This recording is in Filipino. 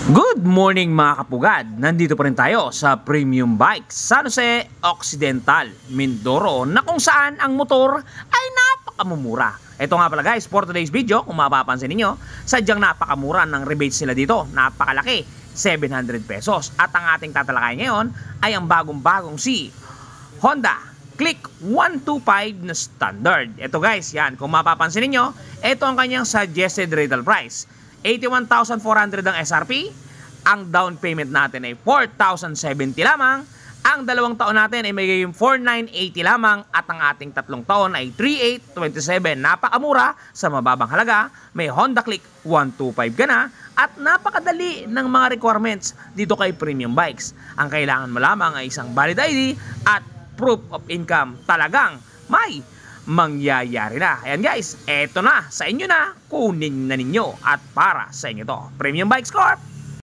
Good morning mga kapugad! Nandito pa rin tayo sa Premium Bikes San Jose Occidental, Mindoro, na kung saan ang motor ay napakamumura. Ito nga pala guys, for today's video, kung mapapansin ninyo, sadyang napakamura ng rebates nila dito. Napakalaki, 700 pesos. At ang ating tatalakay ngayon ay ang bagong-bagong si Honda Click 125 na standard. Ito guys, yan, kung mapapansin ninyo, ito ang kanyang suggested retail price. 81,400 ang SRP, ang down payment natin ay 4,070 lamang, ang 2 taon natin ay may 4,980 lamang, at ang ating 3 taon ay 3,827. Napakamura sa mababang halaga, may Honda Click 125 ka na, at napakadali ng mga requirements dito kay Premium Bikes. Ang kailangan mo lamang ay isang valid ID at proof of income. Talagang may mangyayari na. Ayan guys, eto na, sa inyo na, kunin na ninyo at para sa inyo to. Premium Bikes Corp!